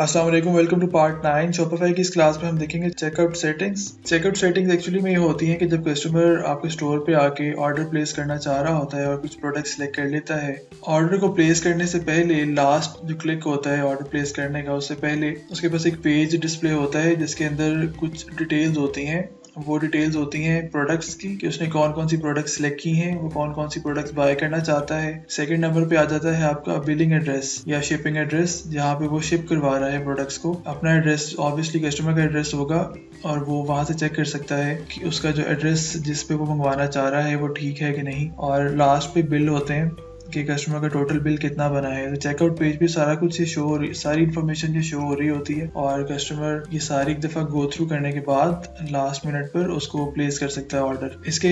अस्सलाम वालेकुम, welcome two part 9। Shopify की इस क्लास में हम देखेंगे checkout settings. Checkout settings actually में ये होती हैं कि जब कस्टमर आपके स्टोर पे आके ऑर्डर प्लेस करना चाह रहा होता है और कुछ प्रोडक्ट सिलेक्ट कर लेता है, ऑर्डर को प्लेस करने से पहले लास्ट जो क्लिक होता है ऑर्डर प्लेस करने का, उससे पहले उसके पास एक पेज डिस्प्ले होता है जिसके अंदर कुछ डिटेल्स होती हैं। वो डिटेल्स होती हैं प्रोडक्ट्स की कि उसने कौन कौन सी प्रोडक्ट्स सिलेक्ट की हैं, वो कौन कौन सी प्रोडक्ट्स बाय करना चाहता है। सेकंड नंबर पे आ जाता है आपका बिलिंग एड्रेस या शिपिंग एड्रेस, जहाँ पे वो शिप करवा रहा है प्रोडक्ट्स को। अपना एड्रेस ऑब्वियसली कस्टमर का एड्रेस होगा और वो वहाँ से चेक कर सकता है कि उसका जो एड्रेस जिस पे वो मंगवाना चाह रहा है वो ठीक है कि नहीं। और लास्ट पे बिल होते हैं कि कस्टमर का टोटल बिल कितना बना है। तो चेकआउट पेज पे सारा कुछ ये शो हो रही, सारी इन्फॉर्मेशन ये शो हो रही होती है और कस्टमर ये सारी एक दफ़ा गो थ्रू करने के बाद लास्ट मिनट पर उसको प्लेस कर सकता है ऑर्डर। इसके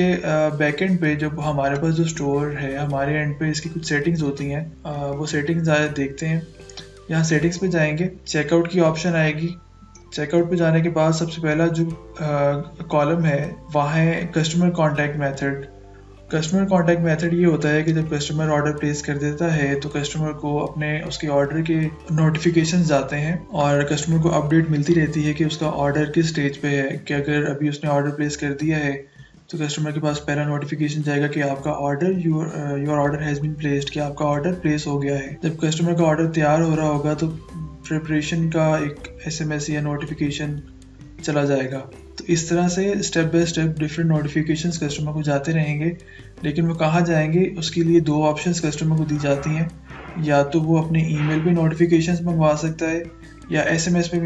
बैक एंड पे जब हमारे पास जो स्टोर है, हमारे एंड पे इसकी कुछ सेटिंग्स होती हैं। वो सेटिंग्स देखते हैं। यहाँ सेटिंग्स पे जाएंगे, चेकआउट की ऑप्शन आएगी। चेकआउट पे जाने के बाद सबसे पहला जो कॉलम है वहाँ है customer contact method. Customer contact method ये होता है कि जब कस्टमर ऑर्डर प्लेस कर देता है तो कस्टमर को अपने उसके ऑर्डर के नोटिफिकेशंस जाते हैं और कस्टमर को अपडेट मिलती रहती है कि उसका ऑर्डर किस स्टेज पे है। कि अगर अभी उसने ऑर्डर प्लेस कर दिया है तो कस्टमर के पास पहला नोटिफिकेशन जाएगा कि आपका order your order has been placed, कि आपका ऑर्डर प्लेस हो गया है। जब कस्टमर का ऑर्डर तैयार हो रहा होगा तो प्रिपरेशन का एक SMS या नोटिफिकेशन चला जाएगा। तो इस तरह से step by step different notifications customer को जाते रहेंगे। लेकिन वो कहाँ जाएंगे, उसके लिए दो ऑप्शंस कस्टमर को दी जाती हैं। या तो वो अपने ईमेल पे नोटिफिकेशंस मंगवा सकता है या SMS पे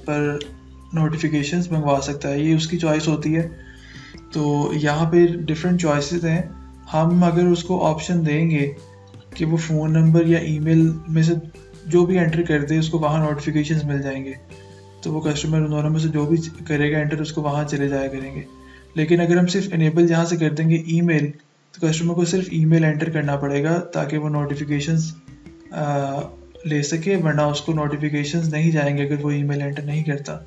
पर नोटिफिकेशंस मंगवा सकता है, ये उसकी चॉइस होती है। तो यहाँ पे डिफरेंट चॉइसेस हैं। हम अगर उसको ऑप्शन देंगे कि वो फ़ोन नंबर या ईमेल में से जो भी एंटर कर दे उसको वहाँ नोटिफिकेशंस मिल जाएंगे, तो वो कस्टमर उन दोनों में से जो भी करेगा एंटर उसको वहाँ चले जाया करेंगे। लेकिन अगर हम सिर्फ इनेबल यहाँ से कर देंगे ईमेल, तो कस्टमर को सिर्फ ईमेल एंटर करना पड़ेगा ताकि वो नोटिफिकेशंस ले सके, वरना उसको नोटिफिकेशंस नहीं जाएंगे अगर वो ईमेल एंटर नहीं करता।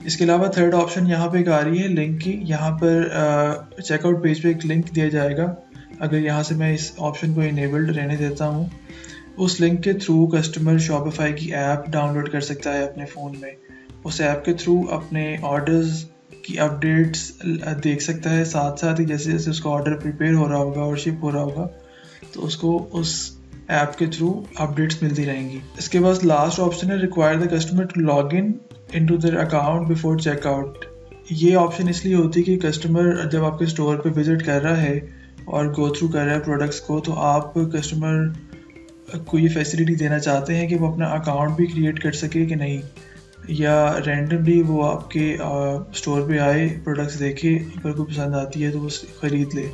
इसके अलावा थर्ड ऑप्शन यहाँ पे एक आ रही है लिंक की। यहाँ पर चेकआउट पेज पे एक लिंक दिया जाएगा। अगर यहाँ से मैं इस ऑप्शन को इनेबल्ड रहने देता हूँ, उस लिंक के थ्रू कस्टमर शॉपिफाई की ऐप डाउनलोड कर सकता है अपने फ़ोन में। उस ऐप के थ्रू अपने ऑर्डर्स की अपडेट्स देख सकता है, साथ साथ ही जैसे जैसे उसका ऑर्डर प्रिपेयर हो रहा होगा और शिप हो रहा होगा तो उसको उस ऐप के थ्रू अपडेट्स मिलती रहेंगी। इसके बाद लास्ट ऑप्शन है require the customer to log in into their account before checkout. ये ऑप्शन इसलिए होती है कि कस्टमर जब आपके स्टोर पे विजिट कर रहा है और गो थ्रू कर रहा है प्रोडक्ट्स को, तो आप कस्टमर को ये फैसिलिटी देना चाहते हैं कि वो अपना अकाउंट भी क्रिएट कर सके कि नहीं, या रैंडमली वो आपके स्टोर पे आए, प्रोडक्ट्स देखे, अगर कोई पसंद आती है तो वो ख़रीद ले।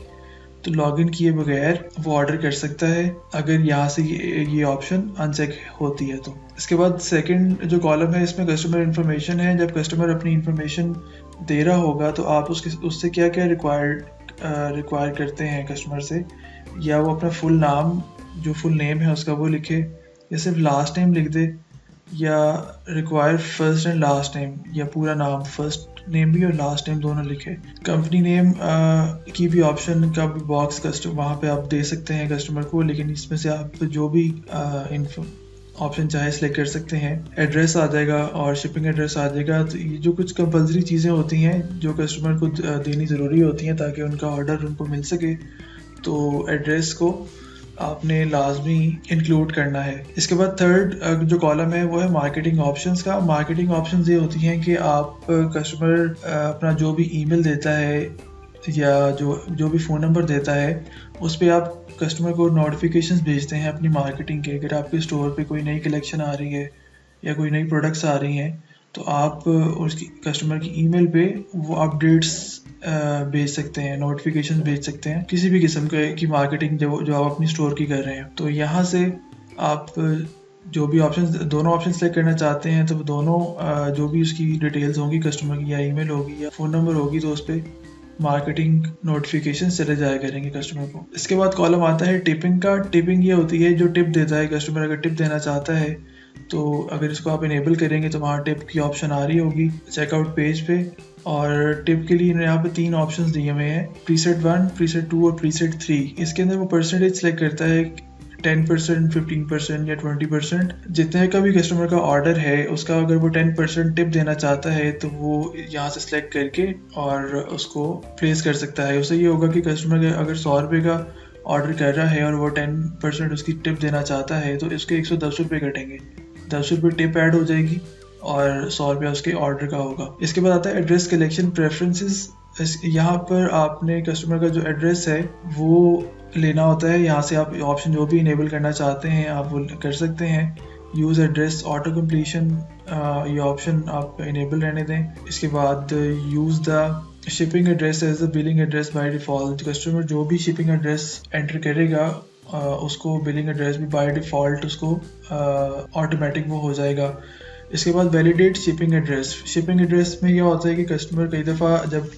तो लॉगिन किए बगैर वो ऑर्डर कर सकता है अगर यहाँ से ये ऑप्शन अनचेक होती है तो। इसके बाद सेकंड जो कॉलम है इसमें कस्टमर इन्फॉर्मेशन है। जब कस्टमर अपनी इन्फॉर्मेशन दे रहा होगा तो आप उससे क्या क्या रिक्वायर करते हैं कस्टमर से, या वो अपना फुल नाम, जो फुल नेम है उसका वो लिखे, या सिर्फ लास्ट नेम लिख दे, या require first and last name, या पूरा नाम फर्स्ट नेम भी और लास्ट नेम दोनों लिखे। कंपनी नेम की भी ऑप्शन का भी बॉक्स कस्टमर वहाँ पे आप दे सकते हैं कस्टमर को, लेकिन इसमें से आप जो भी ऑप्शन चाहे सिलेक्ट कर सकते हैं। एड्रेस आ जाएगा और शिपिंग एड्रेस आ जाएगा। तो ये जो कुछ कंपल्सरी चीज़ें होती हैं जो कस्टमर को देनी ज़रूरी होती हैं ताकि उनका ऑर्डर उनको मिल सके, तो एड्रेस को आपने लाजमी इंक्लूड करना है। इसके बाद थर्ड जो कॉलम है वो है मार्केटिंग ऑप्शंस का। मार्केटिंग ऑप्शंस ये होती हैं कि आप कस्टमर अपना जो भी ईमेल देता है या जो भी फ़ोन नंबर देता है उस पर आप कस्टमर को नोटिफिकेशंस भेजते हैं अपनी मार्केटिंग के। अगर आपके स्टोर पे कोई नई कलेक्शन आ रही है या कोई नई प्रोडक्ट्स आ रही हैं तो आप उसकी कस्टमर की ईमेल पे वो अपडेट्स भेज सकते हैं, नोटिफिकेशन भेज सकते हैं किसी भी किस्म की मार्केटिंग जो आप अपनी स्टोर की कर रहे हैं। तो यहाँ से आप जो भी दोनों ऑप्शन सेलेक्ट करना चाहते हैं तो दोनों जो भी उसकी डिटेल्स होंगी कस्टमर की, या ईमेल होगी या फ़ोन नंबर होगी, तो उस पर मार्केटिंग नोटिफिकेशन चले जाया करेंगे कस्टमर को। इसके बाद कॉलम आता है टिपिंग का। टिपिंग ये होती है जो टिप देता है कस्टमर, अगर टिप देना चाहता है तो अगर इसको आप इनेबल करेंगे तो वहाँ टिप की ऑप्शन आ रही होगी चेकआउट पेज पे। और टिप के लिए यहाँ पे 3 ऑप्शंस दिए हुए हैं, प्रीसेट 1, प्रीसेट 2 और प्रीसेट 3। इसके अंदर वो परसेंटेज सेलेक्ट करता है 10%, 15% या 20%, जितने का भी कस्टमर का ऑर्डर है उसका अगर वो 10% टिप देना चाहता है तो वो यहाँ से सिलेक्ट करके और उसको प्लेस कर सकता है। उससे ये होगा कि कस्टमर अगर 100 रुपये का ऑर्डर कर रहा है और वो 10% उसकी टिप देना चाहता है तो इसके 110 रुपये कटेंगे, 10 रुपये टिप ऐड हो जाएगी और 100 रुपया उसके ऑर्डर का होगा। इसके बाद आता है एड्रेस कलेक्शन प्रेफरेंसेस। यहाँ पर आपने कस्टमर का जो एड्रेस है वो लेना होता है। यहाँ से आप ऑप्शन जो भी इनेबल करना चाहते हैं आप वो कर सकते हैं। यूज़ एड्रेस ऑटो कम्प्लीशन, ये ऑप्शन आप इनेबल रहने दें। इसके बाद use the shipping address as the billing address by default. Customer जो भी शिपिंग एड्रेस एंटर करेगा उसको बिलिंग एड्रेस भी बाय डिफ़ॉल्ट उसको ऑटोमेटिक वो हो जाएगा। इसके बाद validate shipping address. Shipping address में यह होता है कि कस्टमर कई दफ़ा जब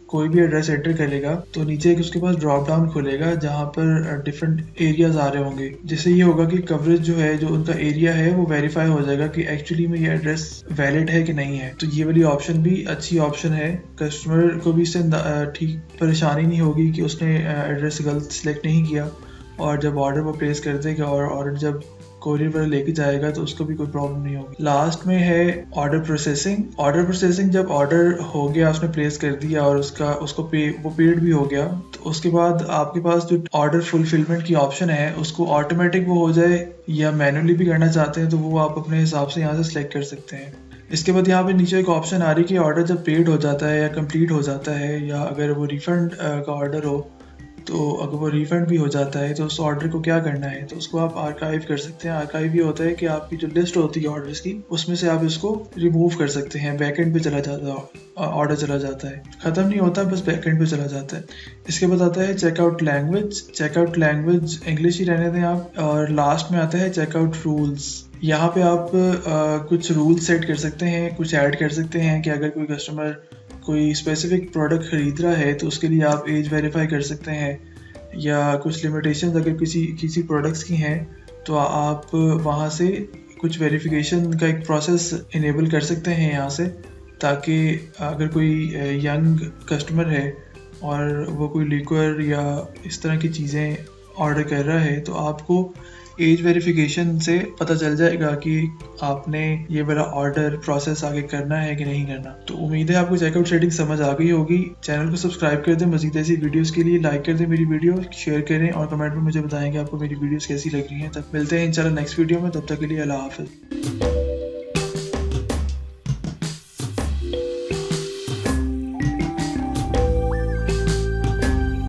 कोई भी एड्रेस एंटर करेगा तो नीचे एक उसके पास ड्रॉप डाउन खुलेगा जहाँ पर डिफरेंट एरियाज आ रहे होंगे, जिससे ये होगा कि कवरेज जो है जो उनका एरिया है वो वेरीफाई हो जाएगा कि एक्चुअली में ये एड्रेस वैलिड है कि नहीं है। तो ये वाली ऑप्शन भी अच्छी ऑप्शन है, कस्टमर को भी इससे ठीक परेशानी नहीं होगी कि उसने एड्रेस गलत सिलेक्ट नहीं किया और जब ऑर्डर वो प्लेस कर देगा और ऑर्डर जब कोरियर पर लेके जाएगा तो उसको भी कोई प्रॉब्लम नहीं होगी। लास्ट में है ऑर्डर प्रोसेसिंग। ऑर्डर प्रोसेसिंग जब ऑर्डर हो गया, उसने प्लेस कर दिया और उसको वो पेड भी हो गया, तो उसके बाद आपके पास जो ऑर्डर फुलफिलमेंट की ऑप्शन है उसको ऑटोमेटिक वो हो जाए या मैनुअली भी करना चाहते हैं तो वो आप अपने हिसाब से यहाँ से सिलेक्ट कर सकते हैं। इसके बाद यहाँ पे नीचे एक ऑप्शन आ रही है कि ऑर्डर जब पेड हो जाता है या कंप्लीट हो जाता है या अगर वो रिफंड का ऑर्डर हो तो अगर वो रिफंड भी हो जाता है तो उस ऑर्डर को क्या करना है, तो उसको आप आर्काइव कर सकते हैं। आर्काइव ये होता है कि आपकी जो लिस्ट होती है ऑर्डर्स की उसमें से आप इसको रिमूव कर सकते हैं। बैकएंड पे चला जाता है, ऑर्डर चला जाता है, ख़त्म नहीं होता, बस बैकएंड पे चला जाता है। इसके बाद आता है checkout language. Checkout language English ही रहने दें आप। और लास्ट में आता है चेकआउट रूल्स। यहाँ पे आप कुछ रूल सेट कर सकते हैं, कुछ ऐड कर सकते हैं कि अगर कोई कस्टमर कोई स्पेसिफिक प्रोडक्ट ख़रीद रहा है तो उसके लिए आप एज वेरीफाई कर सकते हैं, या कुछ लिमिटेशंस अगर किसी प्रोडक्ट्स की हैं तो आप वहाँ से कुछ वेरिफिकेशन का एक प्रोसेस इनेबल कर सकते हैं यहाँ से, ताकि अगर कोई यंग कस्टमर है और वो कोई लिक्वर या इस तरह की चीज़ें ऑर्डर कर रहा है तो आपको एज वेरिफिकेशन से पता चल जाएगा कि आपने ये वाला ऑर्डर प्रोसेस आगे करना है कि नहीं करना। तो उम्मीद है आपको चेकआउट सेटिंग समझ आ गई होगी। चैनल को सब्सक्राइब कर दें, मज़ीद ऐसी वीडियोस के लिए लाइक कर दें मेरी वीडियो, शेयर करें और कमेंट में मुझे बताएं कि आपको मेरी वीडियोस कैसी लग रही हैं। तब मिलते हैं इंशाल्लाह नेक्स्ट वीडियो में, तब तक के लिए अल्लाह हाफ़िज़।